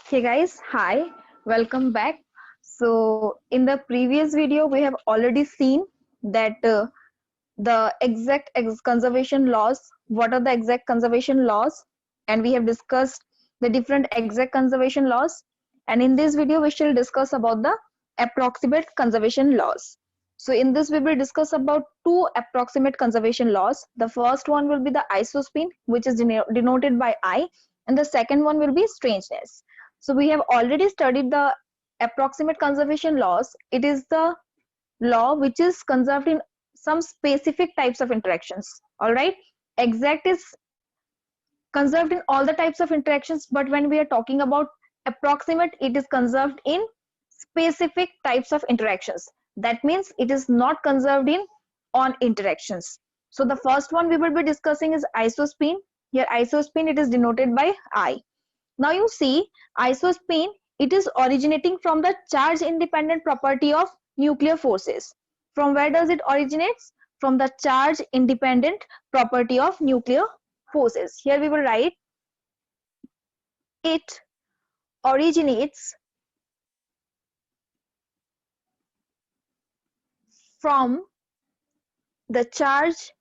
Hey guys, hi, welcome back. So, in the previous video, we have already seen that the conservation laws, what are the exact conservation laws, and we have discussed the different exact conservation laws. And in this video, we shall discuss about the approximate conservation laws. So, in this, we will discuss about two approximate conservation laws. The first one will be the isospin, which is denoted by I, and the second one will be strangeness. So we have already studied the approximate conservation laws. It is the law which is conserved in some specific types of interactions. All right. Exact is conserved in all the types of interactions, but when we are talking about approximate, it is conserved in specific types of interactions. That means it is not conserved in on interactions. So the first one we will be discussing is isospin. Here isospin, it is denoted by I. Now you see isospin, it is originating from the charge independent property of nuclear forces. From where does it originate? From the charge independent property of nuclear forces. Here we will write it originates from the charge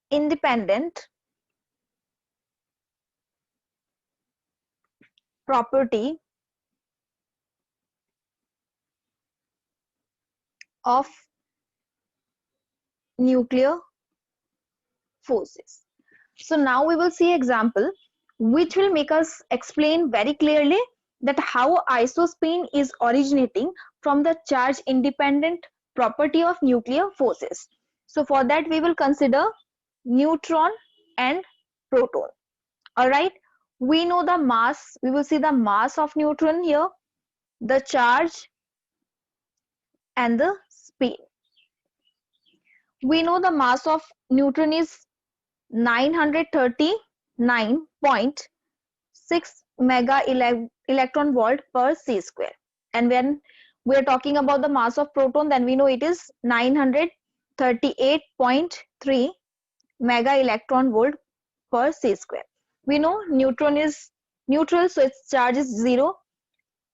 independent property of nuclear forces. So now we will see example which will make us explain very clearly that how isospin is originating from the charge independent property of nuclear forces. So for that we will consider neutron and proton. All right, we know the mass, we will see the mass of neutron here, the charge and the spin. We know the mass of neutron is 939.6 mega electron volt per c square, and when we are talking about the mass of proton, then we know it is 938.3 mega electron volt per c square. We know neutron is neutral, so its charge is 0.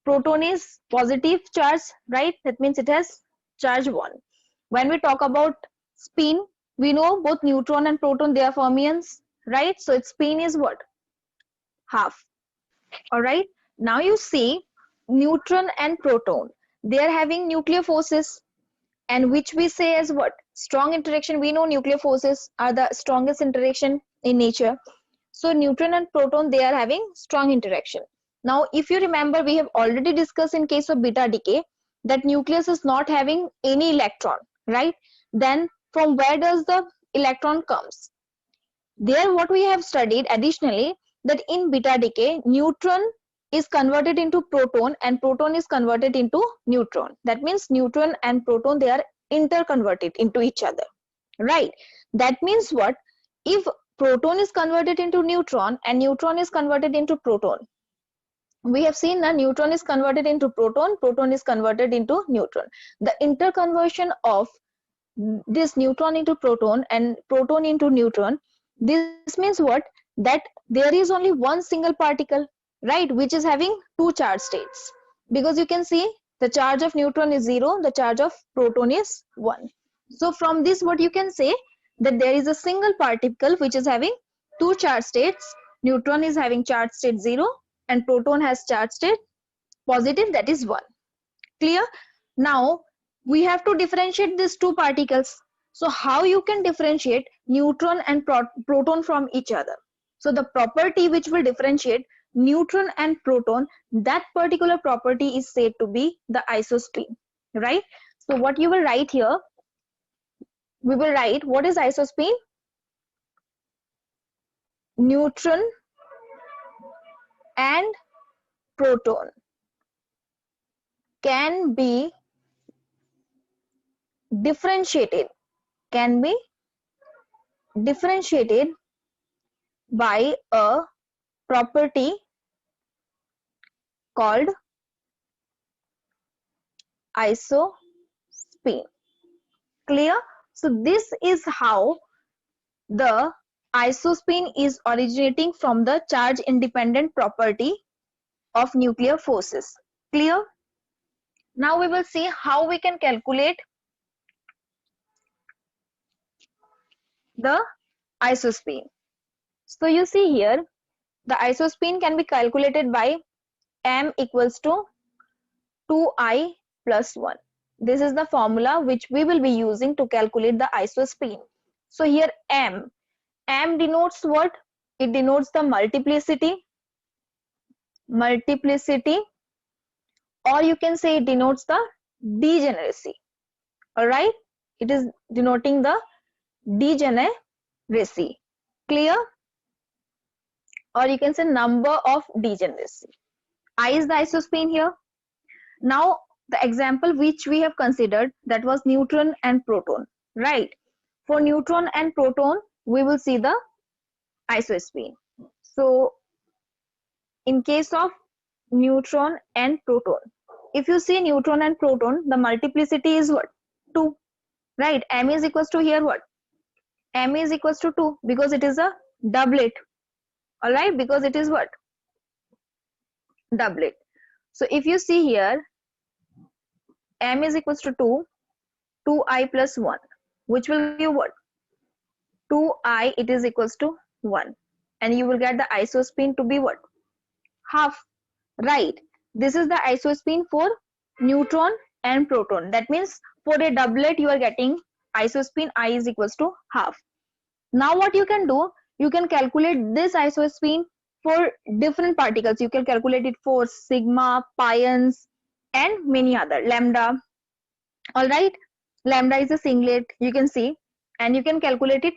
Proton is positive charge, right? That means it has charge 1. When we talk about spin, we know both neutron and proton, they are fermions, right? So its spin is what? Half. All right. Now you see neutron and proton, they are having nuclear forces, and which we say as what? Strong interaction. We know nuclear forces are the strongest interaction in nature. So neutron and proton, they are having strong interaction. Now if you remember, we have already discussed in case of beta decay that nucleus is not having any electron, right? Then from where does the electron comes? There what we have studied additionally, that in beta decay neutron is converted into proton and proton is converted into neutron. That means neutron and proton, they are interconverted into each other, right? That means what? If proton is converted into neutron and neutron is converted into proton, we have seen that neutron is converted into proton, proton is converted into neutron. The interconversion of this neutron into proton and proton into neutron, this means what? That there is only one single particle, right, which is having two charge states, because you can see the charge of neutron is 0, the charge of proton is 1. So from this what you can say, that there is a single particle which is having two charge states. Neutron is having charge state 0 and proton has charge state positive, that is 1. Clear? Now we have to differentiate these two particles. So how you can differentiate neutron and proton from each other? So the property which will differentiate neutron and proton, that particular property is said to be the isospin, right? So what you will write here, we will write what is isospin? Neutron and proton can be differentiated, can be differentiated by a property called isospin. Clear? So this is how the Isospin is originating from the charge independent property of nuclear forces. Clear? Now we will see how we can calculate the isospin. So you see here, the isospin can be calculated by m equals to 2I plus 1. This is the formula which we will be using to calculate the isospin. So here m denotes what? It denotes the multiplicity, or you can say it denotes the degeneracy. Alright, it is denoting the degeneracy. Clear? Or you can say number of degeneracy. I is the isospin here. Now the example which we have considered, that was neutron and proton, right? For neutron and proton we will see the isospin. So in case of neutron and proton, if you see neutron and proton, the multiplicity is what? 2, right? M is equals to here what? M is equals to 2 because it is a doublet. All right, because it is what? Doublet. So if you see here, M is equals to 2, 2I plus 1, which will give what? 2I, it is equals to 1. And you will get the isospin to be what? Half. Right. This is the isospin for neutron and proton. That means for a doublet, you are getting isospin I is equals to half. Now what you can do, you can calculate this isospin for different particles. You can calculate it for sigma, pions, and many other, lambda. All right, lambda is a singlet, you can see, and you can calculate it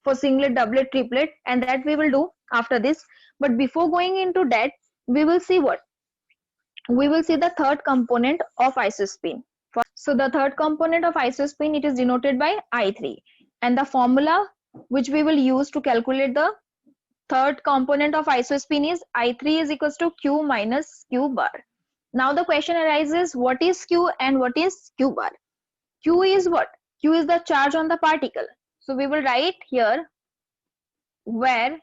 for singlet, doublet, triplet, and that we will do after this. But before going into that, we will see what? We will see the third component of isospin. So the third component of isospin, it is denoted by I3, and the formula which we will use to calculate the third component of isospin is I3 is equals to Q minus Q bar. Now the question arises, what is Q and what is Q bar? Q is what? Q is the charge on the particle. So we will write here where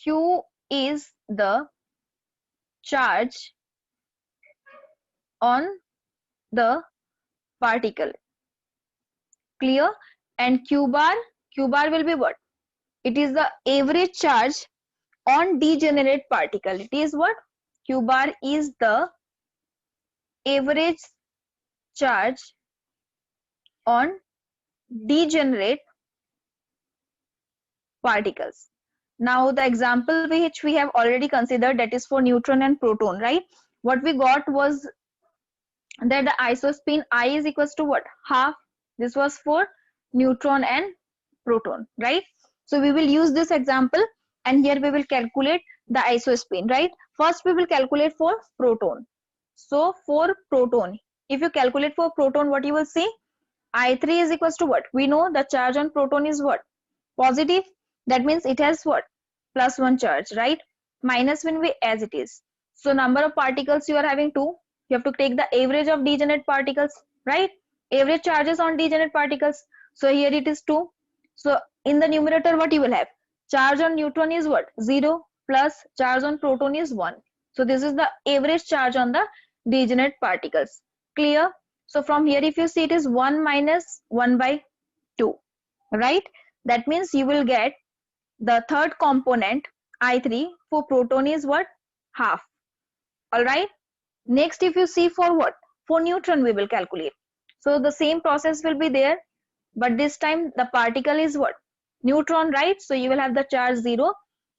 Q is the charge on the particle. Clear? And Q bar will be what? It is the average charge on degenerate particle. It is what? Q bar is the average charge on degenerate particles. Now the example which we have already considered, that is for neutron and proton, right? What we got was that the isospin I is equals to what? Half. This was for neutron and proton, right? So we will use this example, and here we will calculate the isospin, right? First we will calculate for proton. So for proton, if you calculate for proton, what you will see? I3 is equals to what? We know the charge on proton is what? Positive. That means it has what? Plus 1 charge, right? Minus will be as it is. So number of particles you are having 2. You have to take the average of degenerate particles, right? Average charges on degenerate particles. So here it is 2. So in the numerator, what you will have? Charge on neutron is what? 0 plus charge on proton is 1. So this is the average charge on the degenerate particles. Clear? So from here, if you see, it is 1 minus 1 by 2, right? That means you will get the third component I3 for proton is what? Half. All right. Next, if you see for what? For neutron, we will calculate. So the same process will be there, but this time the particle is what? Neutron, right? So you will have the charge 0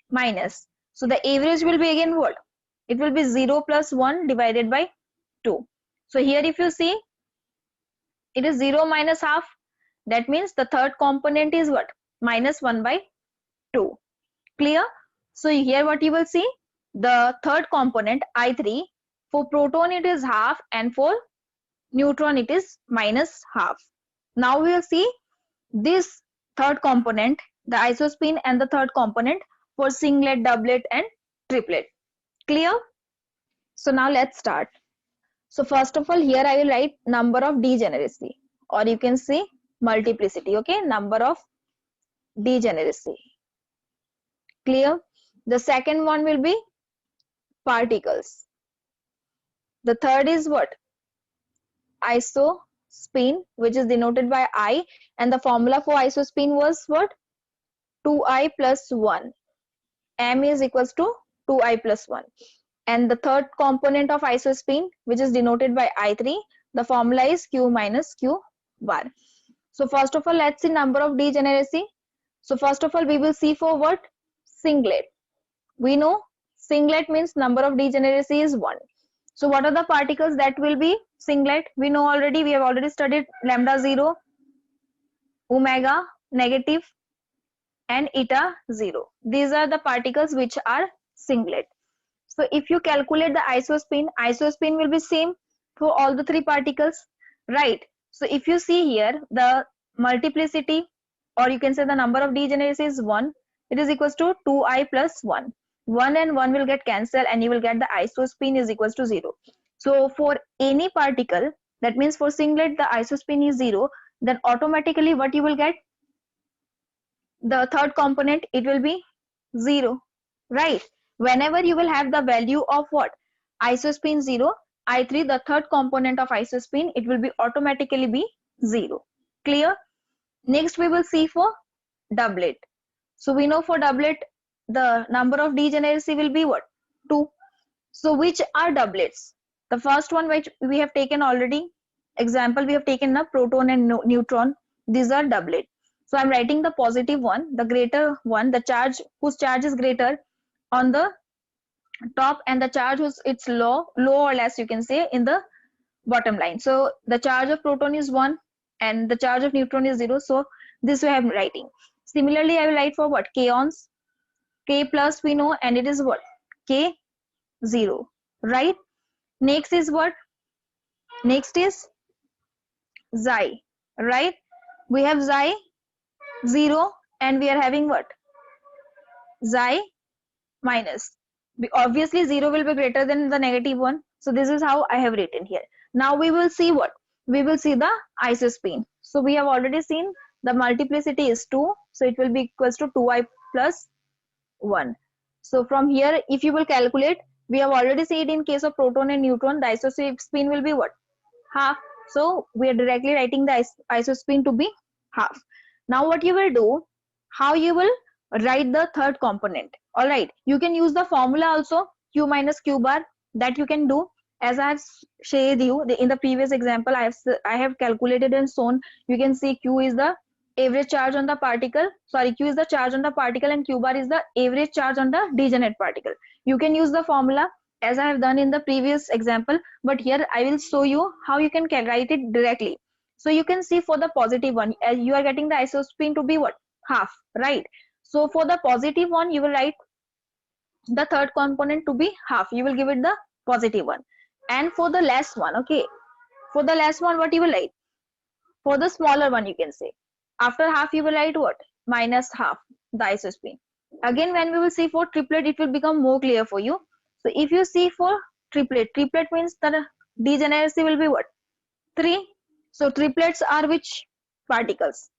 minus. So the average will be again what? It will be 0 plus 1 divided by 2. So here if you see, it is 0 minus half. That means the third component is what? Minus 1 by 2. Clear? So here what you will see? The third component I3, for proton it is half, and for neutron it is minus half. Now we will see this third component, the isospin, and the third component for singlet, doublet, and triplet. Clear? So now let's start. So first of all, here I will write number of degeneracy, or you can say multiplicity, okay? Number of degeneracy. Clear? The second one will be particles. The third is what? Isospin, which is denoted by I, and the formula for isospin was what? 2I plus 1. M is equals to 2I plus 1. And the third component of isospin, which is denoted by I3, the formula is Q minus Q bar. So first of all, let's see number of degeneracy. So first of all, we will see for what? Singlet. We know singlet means number of degeneracy is 1. So what are the particles that will be singlet? We know already, we have already studied lambda 0, omega negative, and eta 0. These are the particles which are singlet. So if you calculate the isospin will be same for all the three particles, right? So if you see here, the multiplicity, or you can say the number of degeneracy is 1. It is equals to 2I plus 1. 1 and 1 will get cancelled and you will get the isospin is equals to 0. So for any particle, that means for singlet the isospin is 0, then automatically what you will get? The third component, it will be 0, right? Whenever you will have the value of what? Isospin 0, I3, the third component of isospin, it will be automatically be 0. Clear? Next we will see for doublet. So we know for doublet the number of degeneracy will be what? 2. So which are doublets? The first one which we have taken already, example we have taken a proton and neutron. These are doublet. So I'm writing the positive one, the greater one, the charge whose charge is greater on the top, and the charge whose it's low or less, you can say, in the bottom line. So the charge of proton is 1 and the charge of neutron is 0. So this way I'm writing. Similarly, I will write for what? Kaons. K plus we know, and it is what? K 0, right? Next is what? Next is Xi, right? We have Xi 0 and we are having what? Xi minus. Obviously 0 will be greater than the negative 1. So this is how I have written here. Now we will see what? We will see the isospin. So we have already seen the multiplicity is 2. So it will be equals to 2I plus 1. So from here, if you will calculate, we have already seen in case of proton and neutron, the isospin will be what? Half. So we are directly writing the isospin to be half. Now what you will do, how you will write the third component? All right, you can use the formula also, Q minus Q bar, that you can do. As I have shared you in the previous example, I have calculated and shown. You can see Q is the average charge on the particle. Sorry, Q is the charge on the particle and Q bar is the average charge on the degenerate particle. You can use the formula as I have done in the previous example, but here I will show you how you can write it directly. So you can see for the positive one, you are getting the isospin to be what? Half, right? So for the positive one, you will write the third component to be half. You will give it the positive one. And for the last one, okay, for the last one, what you will write? For the smaller one, you can say, after half, you will write what? Minus half, the isospin. Again, when we will see for triplet, it will become more clear for you. So if you see for triplet means the degeneracy will be what? 3. So triplets are which particles?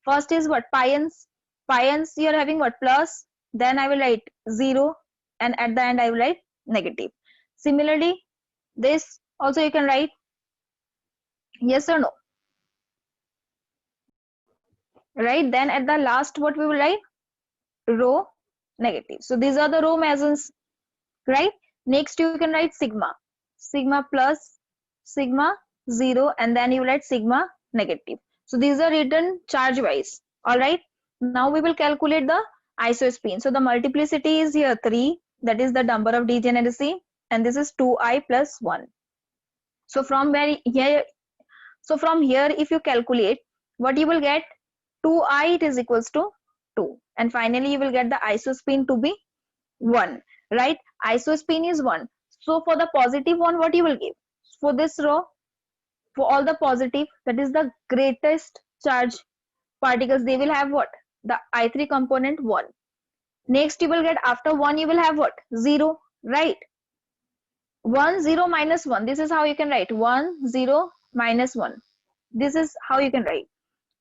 First is what? Pions. Pions, you are having what? Plus. Then I will write 0, and at the end I will write negative. Similarly, this also you can write yes or no. Right? Then at the last, what we will write? Rho negative. So these are the rho mesons, right? Next you can write sigma. Sigma plus, sigma 0, and then you write sigma negative. So these are written charge wise. All right. Now we will calculate the isospin. So the multiplicity is here 3, that is the number of degeneracy, and this is 2I plus 1. So from here, if you calculate, what you will get? 2I, it is equals to 2, and finally you will get the isospin to be 1, right? Isospin is 1. So for the positive one, what you will give? For this row, for all the positive, that is the greatest charge particles, they will have what? The I3 component 1. Next you will get, after 1 you will have what? 0, right? 1 0 minus 1, this is how you can write 1 0 minus 1. This is how you can write.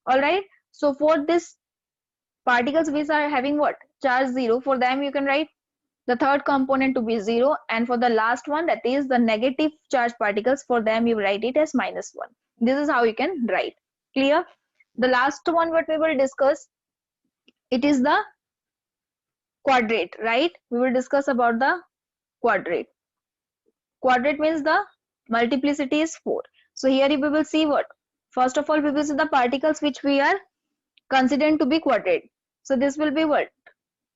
All right. So for this particles which are having what? Charge 0, for them you can write the third component to be 0, and for the last one, that is the negative charge particles, for them you write it as -1. This is how you can write. Clear? The last one what we will discuss, it is the quadrate, right? We will discuss about the quadrate. Quadrate means the multiplicity is 4. So here we will see what? First of all, we will see the particles which we are considering to be quadrate. So this will be what?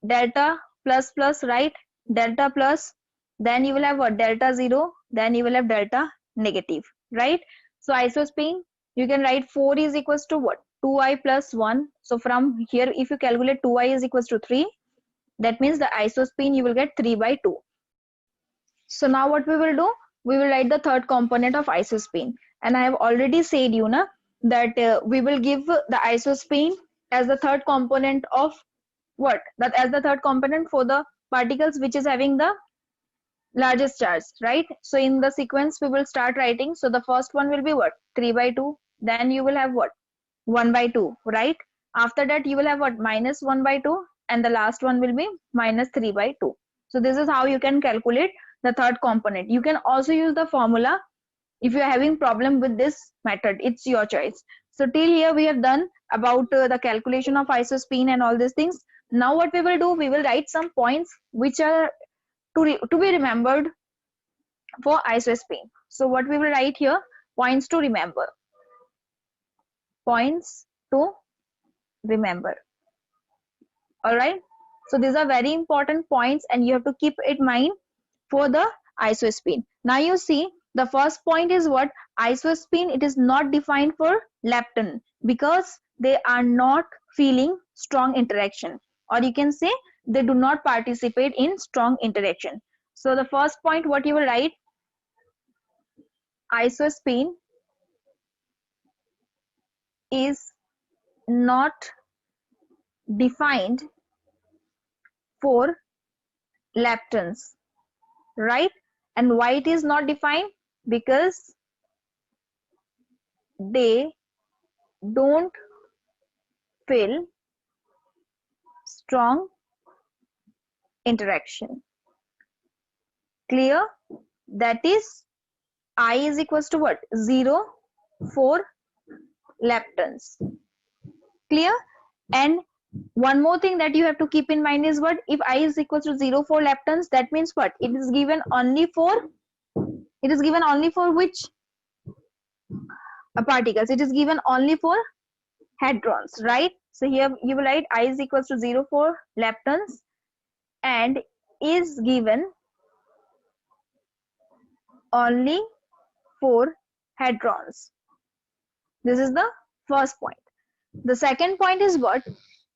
Delta plus plus, right? Delta plus, then you will have what? Delta 0, then you will have delta negative, right? So isospin, you can write 4 is equals to what? 2i plus 1. So from here, if you calculate 2i is equals to 3, that means the isospin you will get 3 by 2. So now what we will do? We will write the third component of isospin. And I have already said you na, that we will give the isospin as the third component of what? That as the third component for the particles which is having the largest charge, right? So in the sequence we will start writing. So the first one will be what? 3 by 2. Then you will have what? 1 by 2, right? After that you will have what? Minus 1 by 2, and the last one will be minus 3 by 2. So this is how you can calculate the third component. You can also use the formula if you are having problem with this method. It's your choice. So till here we have done about the calculation of isospin and all these things. Now what we will do, we will write some points which are to be remembered for isospin. So what we will write here, points to remember. Points to remember. All right. So these are very important points and you have to keep it in mind for the isospin. Now you see the first point is what? Isospin, it is not defined for lepton because they are not feeling strong interaction, or you can say they do not participate in strong interaction. So the first point what you will write, isospin is not defined for leptons, right? And why it is not defined? Because they don't feel strong interaction. Clear? That is I is equals to what? 0 for leptons. Clear? And one more thing that you have to keep in mind is what? If I is equals to 0 for leptons, that means what? It is given only for which particles? It is given only for hadrons, right? So here you will write I is equals to 0 for leptons and is given only for hadrons. This is the first point. The second point is what?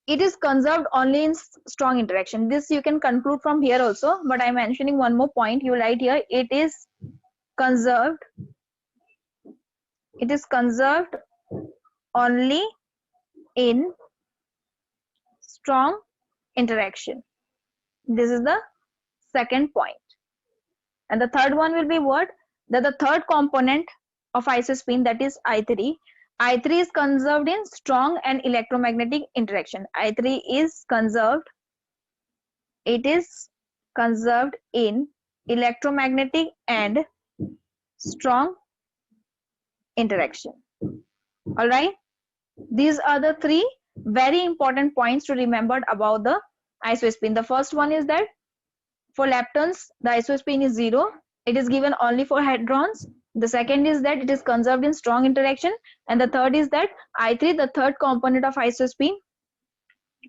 It is conserved only in strong interaction. This you can conclude from here also, but I'm mentioning one more point. You write here, it is conserved. It is conserved only in strong interaction. This is the second point. And the third one will be what? That the third component of isospin, that is I3. I3 is conserved in strong and electromagnetic interaction. I3 is conserved. It is conserved in electromagnetic and strong interaction. All right. These are the three very important points to remember about the isospin. The first one is that for leptons, the isospin is 0. It is given only for hadrons. The second is that it is conserved in strong interaction. And the third is that I3, the third component of isospin,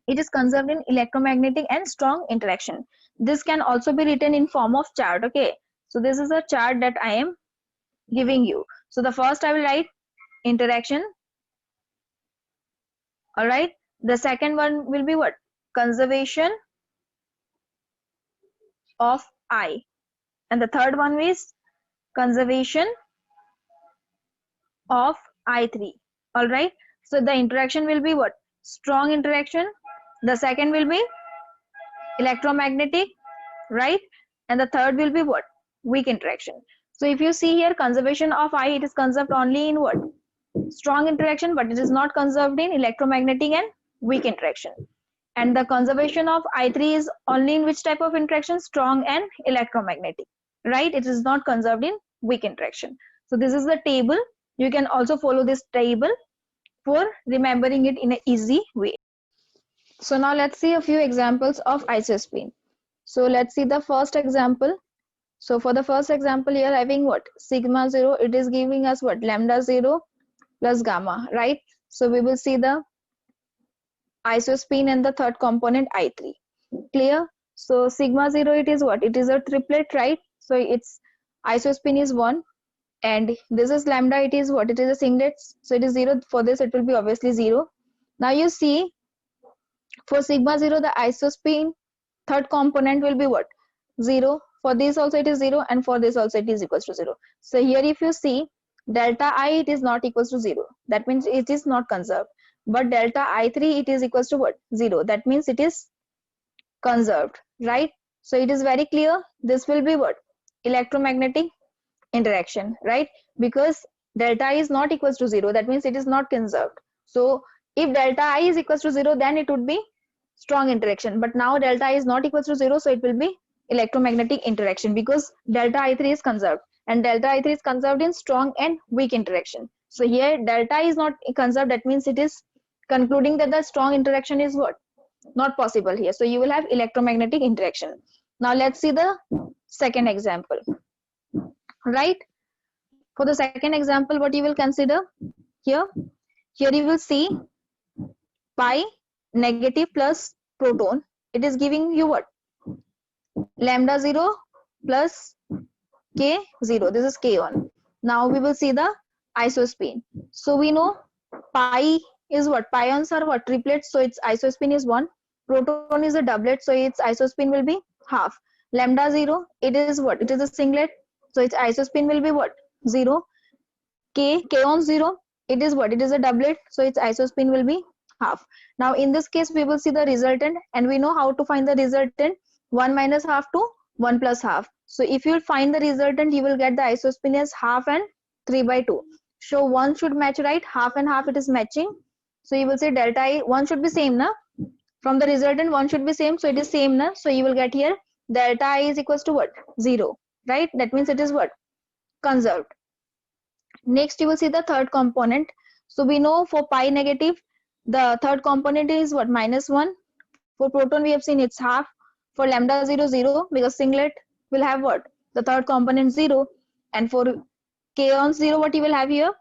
it is conserved in electromagnetic and strong interaction. This can also be written in form of chart. Okay. So this is a chart that I am giving you. So the first I will write interaction. All right. The second one will be what? Conservation of I. And the third one is conservation of I3. All right. So the interaction will be what? Strong interaction. The second will be electromagnetic, right? And the third will be what? Weak interaction. So if you see here, conservation of I, it is conserved only in what? Strong interaction, but it is not conserved in electromagnetic and weak interaction. And the conservation of I3 is only in which type of interaction? Strong and electromagnetic, right? It is not conserved in weak interaction. So this is the table. You can also follow this table for remembering it in an easy way. So now let's see a few examples of isospin. So let's see the first example. So for the first example, here having what? Sigma 0, it is giving us what? Lambda 0 plus gamma, right? So we will see the isospin and the third component I3. Clear? So sigma 0, it is what? It is a triplet, right? So its isospin is 1, and this is lambda, it is what? It is a singlet, so it is 0. For this it will be obviously 0. Now you see, for sigma 0, the isospin third component will be what? 0. For this also it is 0, and for this also it is equals to 0. So here if you see, delta I, it is not equals to 0. That means it is not conserved. But delta I3, it is equals to what? 0. That means it is conserved, right? So it is very clear. This will be what? Electromagnetic interaction, right? Because delta I is not equals to 0. That means it is not conserved. So if delta I is equals to 0, then it would be strong interaction. But now delta I is not equals to 0, so it will be electromagnetic interaction, because delta I3 is conserved, and delta I3 is conserved in strong and weak interaction. So here delta is not conserved. That means it is concluding that the strong interaction is what? Not possible here. So you will have electromagnetic interaction. Now let's see the second example, right? For the second example, what you will consider here? Here you will see pi negative plus proton. It is giving you what? Lambda 0 plus k 0. This is k1. Now we will see the isospin. So we know pi is what? Pions are what? Triplets. So its isospin is 1. Proton is a doublet. So its isospin will be half. Lambda 0, it is what? It is a singlet. So its isospin will be what? 0. K on 0, it is what? It is a doublet. So its isospin will be half. Now in this case, we will see the resultant, and we know how to find the resultant. 1 minus half to 1 plus half. So if you find the resultant, you will get the isospin as half and 3 by 2. So one should match, right? Half and half, it is matching. So you will say delta I, one should be same, na? From the resultant, one should be same. So it is same, na? So you will get here delta I is equals to what? 0, right? That means it is what? Conserved. Next, you will see the third component. So we know for pi negative, the third component is what? Minus 1. For proton, we have seen it's half. For lambda 0, 0, because singlet will have what? The third component 0. And for k on 0, what you will have here?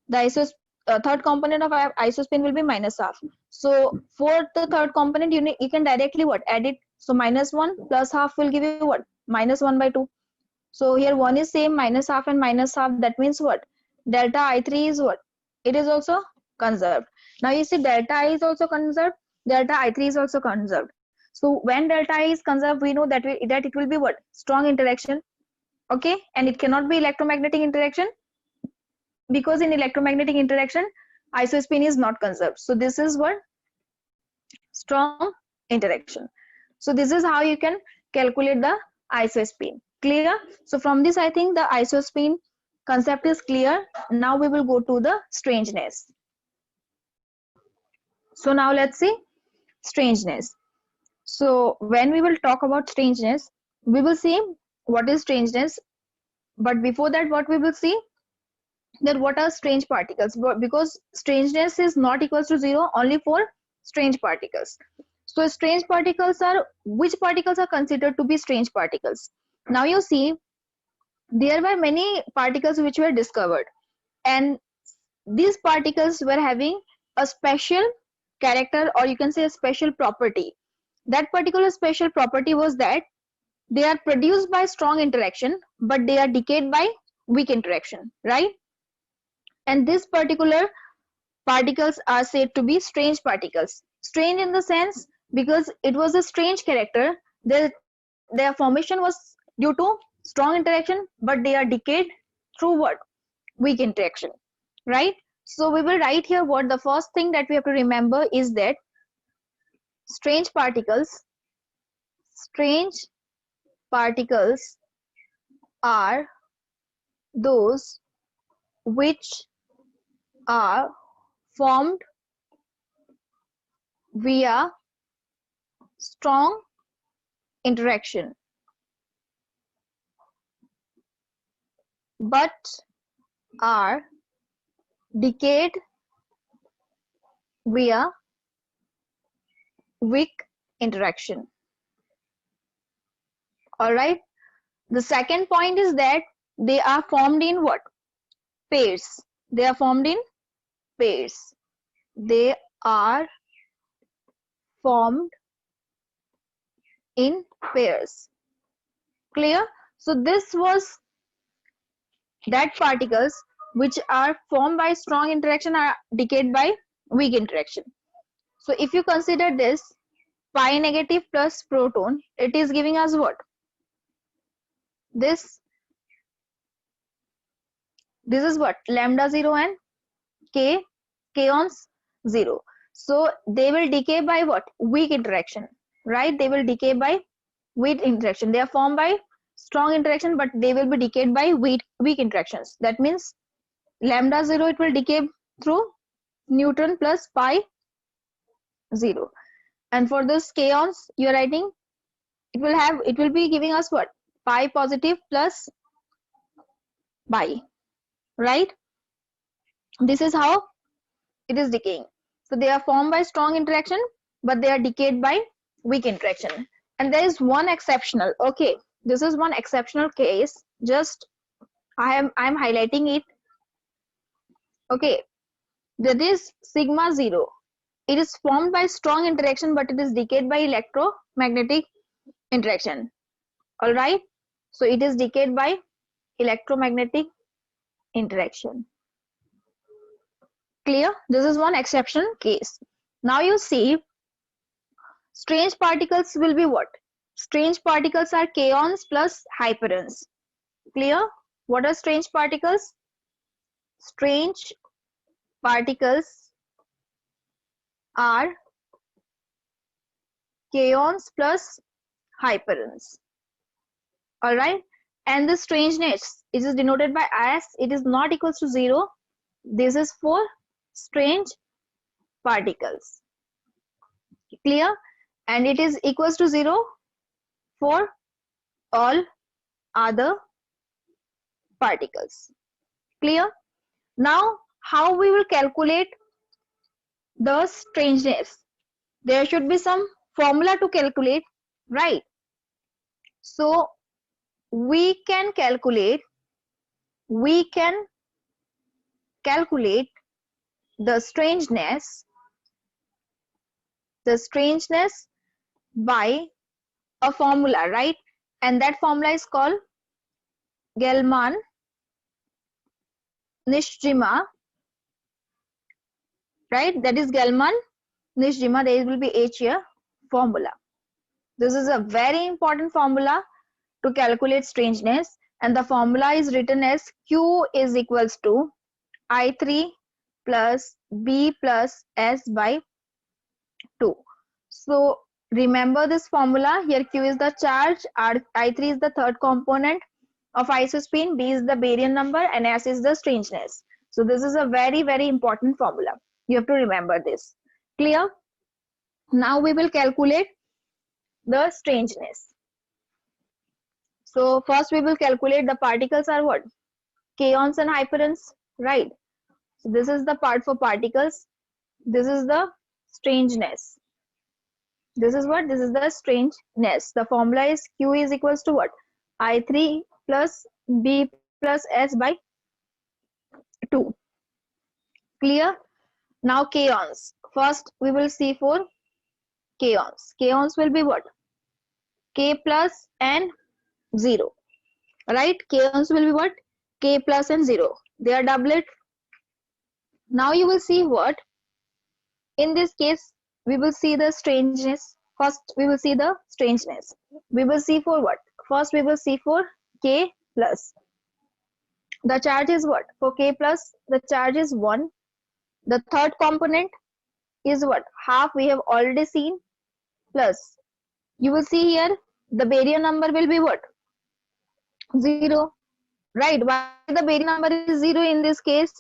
The third component of isospin will be minus half. So for the third component, you can directly what? Add it. So minus 1 plus half will give you what? Minus 1 by 2. So here 1 is same, minus half and minus half. That means what? Delta I3 is what? It is also conserved. Now you see delta I is also conserved, delta I3 is also conserved. So when delta I is conserved, we know that it will be what? Strong interaction. Okay, and it cannot be electromagnetic interaction, because in electromagnetic interaction, isospin is not conserved. So this is what? Strong interaction. So this is how you can calculate the isospin. Clear? So from this, I think the isospin concept is clear. Now we will go to the strangeness. So now let's see strangeness. So when we will talk about strangeness, we will see what is strangeness. But before that, what we will see, that what are strange particles, because strangeness is not equals to 0 only for strange particles. So strange particles are, which particles are considered to be strange particles? Now you see, there were many particles which were discovered, and these particles were having a special character, or you can say a special property. That particular special property was that they are produced by strong interaction, but they are decayed by weak interaction, right? And this particular particles are said to be strange particles. Strange in the sense, because it was a strange character, their formation was due to strong interaction, but they are decayed through what? Weak interaction, right? So we will write here what the first thing that we have to remember is that strange particles are those which are formed via strong interaction but are decayed via weak interaction. All right. The second point is that they are formed in what? Pairs. They are formed in pairs. They are formed in pairs. Clear? So this was that particles which are formed by strong interaction are decayed by weak interaction. So if you consider this pi negative plus proton, it is giving us what? This is what? Lambda 0 and k kaons 0. So they will decay by what? Weak interaction, right? They will decay by weak interaction. They are formed by strong interaction, but they will be decayed by weak interactions. That means lambda 0, it will decay through neutron plus pi 0. And for this kaons, you are writing, it will be giving us what? Pi positive plus pi, right? This is how it is decaying. So they are formed by strong interaction, but they are decayed by weak interaction. And there is one exceptional. Okay, this is one exceptional case. Just I am highlighting it. Okay, that is sigma 0. It is formed by strong interaction, but it is decayed by electromagnetic interaction. All right. So it is decayed by electromagnetic interaction. Clear? This is one exception case. Now you see, strange particles will be what? Strange particles are kaons plus hyperions. Clear? What are strange particles? Strange particles are kaons plus hyperions. All right. And the strangeness is denoted by as it is not equals to 0. This is for strange particles. Clear? And it is equals to 0 for all other particles. Clear? Now, how we will calculate the strangeness? There should be some formula to calculate, right? So we can calculate the strangeness by a formula, right? And that formula is called Gell-Mann-Nishijima, right? That is Gell-Mann-Nishijima. There will be H here, formula. This is a very important formula to calculate strangeness, and the formula is written as Q is equals to I3 plus B plus S by 2. So remember this formula. Here Q is the charge, I3 is the third component of isospin, B is the baryon number, and S is the strangeness. So this is a very, very important formula. You have to remember this. Clear? Now we will calculate the strangeness. So first we will calculate the particles are what? Kaons and hyperions, right? So this is the part for particles. This is the strangeness. This is what? This is the strangeness. The formula is Q is equals to what? I3 plus B plus S by 2. Clear? Now kaons. First we will see for kaons. Kaons will be what? K plus and 0. Right? Kaons will be what? K plus and 0. They are doublet. Now you will see what? In this case, we will see the strangeness. First, we will see the strangeness. We will see for what? First, we will see for K plus. The charge is what? For K plus, the charge is 1. The third component is what? Half we have already seen. Plus, you will see here, the baryon number will be what? 0. Right? Why the baryon number is 0 in this case?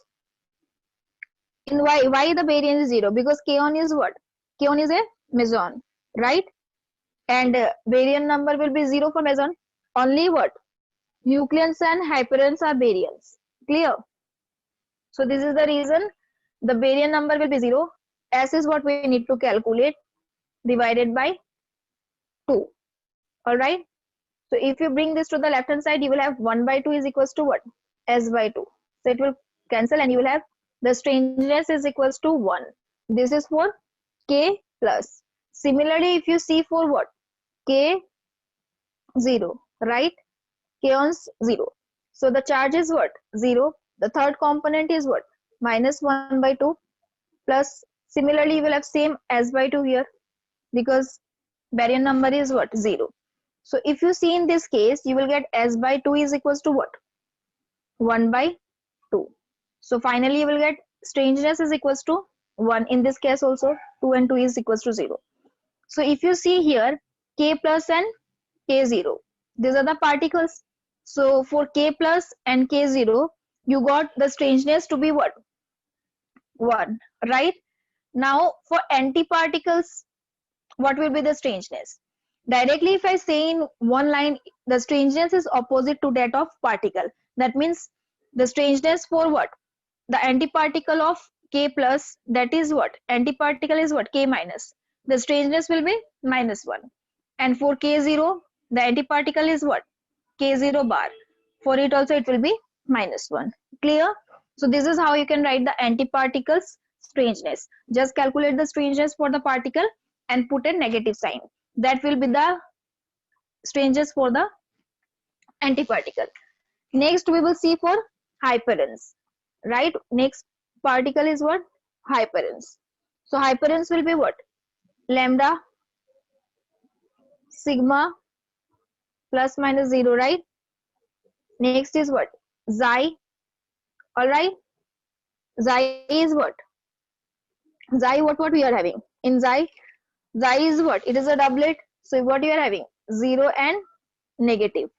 In why the baryon is 0? Because kaon is what? Kaon is a meson, right? and baryon number will be 0 for meson. Only what? Nucleons and hyperions are baryons. Clear? So this is the reason the baryon number will be 0. S is what we need to calculate, divided by 2. Alright. So if you bring this to the left hand side, you will have 1 by 2 is equals to what? S by 2. So it will cancel and you will have the strangeness is equals to 1. This is for K plus. Similarly, if you see for what? K 0, right? Kaons 0. So the charge is what? 0. The third component is what? Minus 1 by 2 plus. Similarly, you will have same S by 2 here because baryon number is what? 0. So if you see in this case, you will get S by 2 is equals to what? 1 by 2. So finally, you will get strangeness is equals to 1. In this case also, 2 and 2 is equals to 0. So if you see here, K plus and K0, these are the particles. So for K plus and K0, you got the strangeness to be what? 1, right? Now for antiparticles, what will be the strangeness? Directly, if I say in one line, the strangeness is opposite to that of particle. That means the strangeness for what? The antiparticle of K plus, that is what? Antiparticle is what? K minus. The strangeness will be minus 1. And for K0, the antiparticle is what? K0 bar. For it also it will be minus 1. Clear? So this is how you can write the antiparticle's strangeness. Just calculate the strangeness for the particle and put a negative sign. That will be the strangeness for the antiparticle. Next we will see for hyperons. Right? Next particle is what? Hyperons. So hyperons will be what? Lambda, sigma, plus minus 0, right? Next is what? Xi. Alright? Xi is what? Xi, what we are having? In Xi is what? It is a doublet. So what you are having? 0 and negative.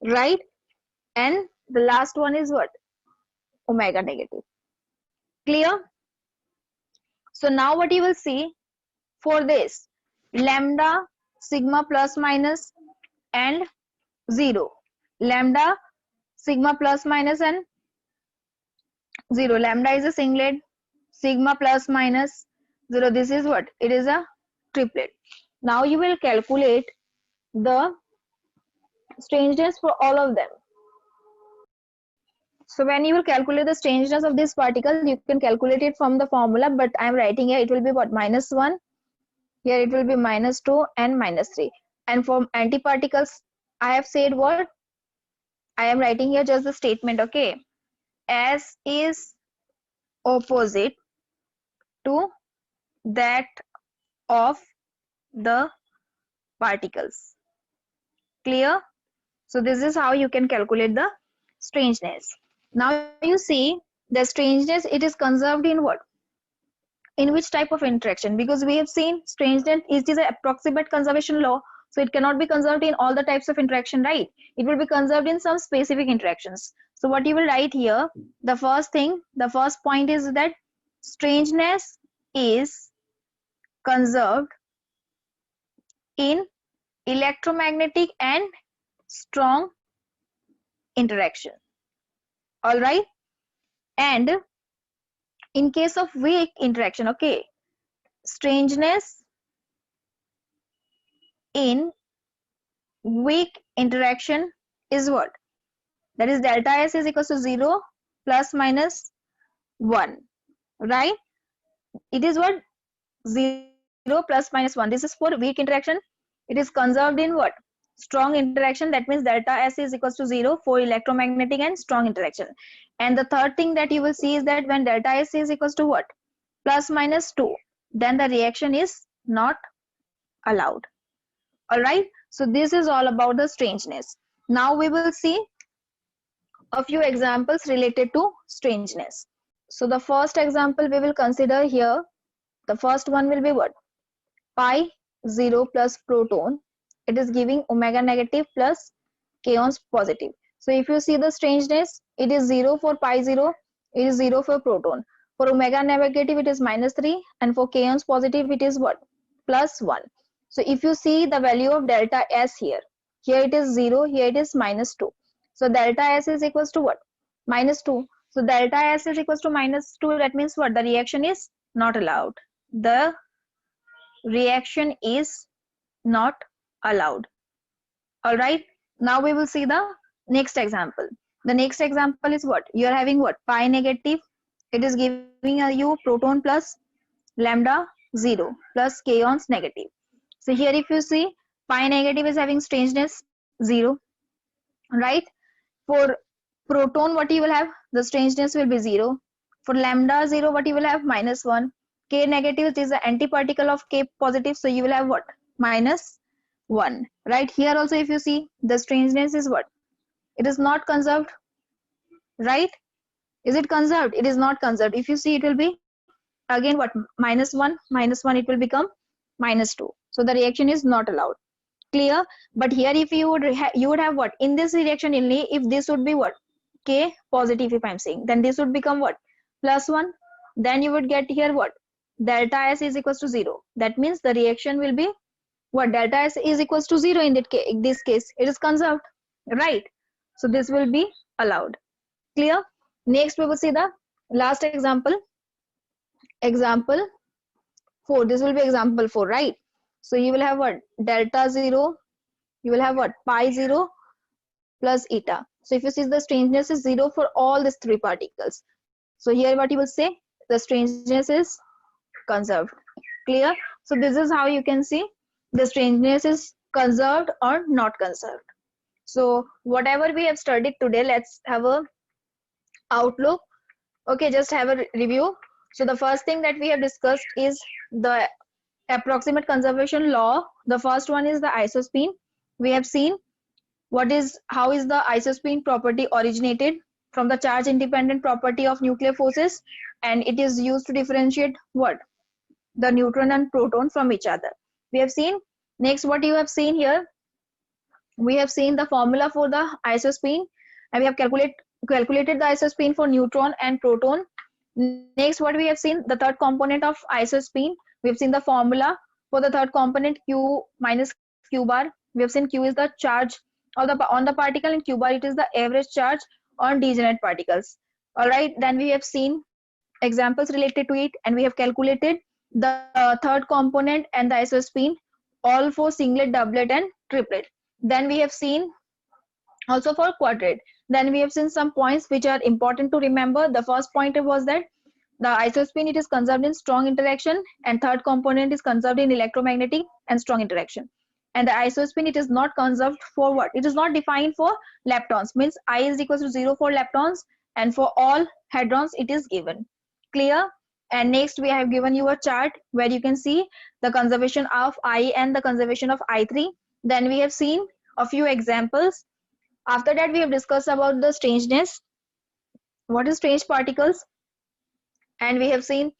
Right? And the last one is what? Omega negative. Clear? So now what you will see for this? Lambda, sigma plus minus and 0. Lambda, sigma plus minus and 0. Lambda is a singlet. Sigma plus minus 0. This is what? It is a triplet. Now you will calculate the strangeness for all of them. So when you will calculate the strangeness of this particle, you can calculate it from the formula, but I am writing here it will be what? Minus 1. Here it will be minus 2 and minus 3. And for antiparticles, I have said what? I am writing here just the statement, okay? S is opposite to that of the particles. Clear? So this is how you can calculate the strangeness. Now you see the strangeness, it is conserved in what? In which type of interaction? Because we have seen strangeness, it is an approximate conservation law. So it cannot be conserved in all the types of interaction, right? It will be conserved in some specific interactions. So what you will write here, the first thing, the first point is that strangeness is conserved in electromagnetic and strong interaction. All right. And in case of weak interaction, okay, strangeness in weak interaction is what? That is delta S is equals to 0 plus minus 1, right? It is what? 0 plus minus 1. This is for weak interaction. It is conserved in what? Strong interaction. That means delta S is equals to 0 for electromagnetic and strong interaction. And the third thing that you will see is that when delta S is equals to what? Plus minus 2, then the reaction is not allowed. Alright, so this is all about the strangeness. Now we will see a few examples related to strangeness. So the first example we will consider here, the first one will be what? Pi 0 plus proton. It is giving omega negative plus kaons positive. So if you see the strangeness, it is 0 for pi 0, it is 0 for proton. For omega negative, it is minus 3, and for kaons positive, it is what? Plus 1. So if you see the value of delta S here it is 0, here it is minus 2. So delta S is equals to what? Minus 2. So delta S is equals to minus 2. That means what? The reaction is not allowed. The reaction is not allowed. All right. Now we will see the next example. The next example is what? You are having what? Pi negative. It is giving you proton plus lambda 0 plus kaons negative. So here if you see, pi negative is having strangeness 0, right? For proton, what you will have? The strangeness will be 0. For lambda 0, what you will have? Minus 1. K negative is the antiparticle of K positive, so you will have what? Minus 1. Right? Here also if you see, the strangeness is what? It is not conserved, right? Is it conserved? It is not conserved. If you see, it will be again what? Minus 1, it will become minus 2. So the reaction is not allowed. Clear? But here if you would have what? In this reaction only, if this would be what? K positive, if I'm saying, then this would become what? Plus 1. Then you would get here what? Delta S is equals to 0. That means the reaction will be what? Delta S is equals to 0 in this case. It is conserved, right? So this will be allowed. Clear? Next we will see the last example. Example 4. This will be example 4, right? So you will have what? Delta 0. You will have what? Pi 0 plus eta. So if you see, the strangeness is 0 for all these three particles. So here what you will say? The strangeness is conserved. Clear? So this is how you can see the strangeness is conserved or not conserved. So whatever we have studied today, let's have a outlook. Okay, just have a review. So the first thing that we have discussed is the approximate conservation law. The first one is the isospin. We have seen how is the isospin property originated from the charge independent property of nuclear forces, and it is used to differentiate what? The neutron and proton from each other. We have seen. Next, what you have seen here, we have seen the formula for the isospin, and we have calculated the isospin for neutron and proton. Next, what we have seen, the third component of isospin, we have seen the formula for the third component, Q minus Q bar. We have seen Q is the charge on the particle, and Q bar it is the average charge on degenerate particles. All right, then we have seen examples related to it, and we have calculated the third component and the isospin, all for singlet, doublet and triplet. Then we have seen also for quadruplet. Then we have seen some points which are important to remember. The first point was that the isospin, it is conserved in strong interaction, and third component is conserved in electromagnetic and strong interaction. And the isospin, it is not conserved for what? It is not defined for leptons, means I is equals to 0 for leptons, and for all hadrons it is given. Clear? And next we have given you a chart where you can see the conservation of I and the conservation of I3. Then we have seen a few examples. After that, we have discussed about the strangeness. What is strange particles? And we have seen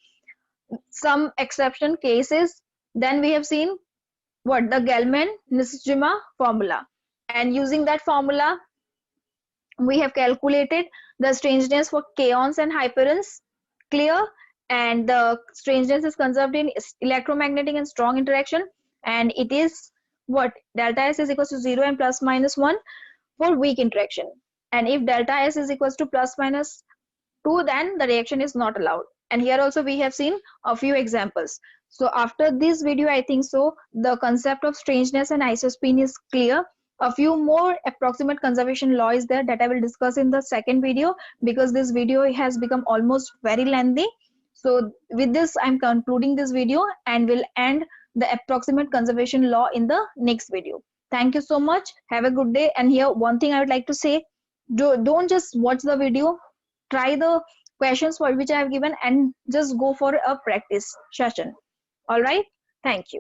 some exception cases. Then we have seen what? The Gell-Mann-Nystrom formula. And using that formula, we have calculated the strangeness for kaons and hyperons. Clear? And the strangeness is conserved in electromagnetic and strong interaction. And it is what? Delta S is equals to 0 and plus minus 1 for weak interaction. And if delta S is equals to plus minus 2, then the reaction is not allowed. And here also we have seen a few examples. So after this video, I think so the concept of strangeness and isospin is clear. A few more approximate conservation law is there that I will discuss in the second video, because this video has become almost very lengthy. So with this, I'm concluding this video and will end the approximate conservation law in the next video. Thank you so much. Have a good day. And here one thing I would like to say, don't just watch the video, try the questions for which I have given and just go for a practice session. All right. Thank you.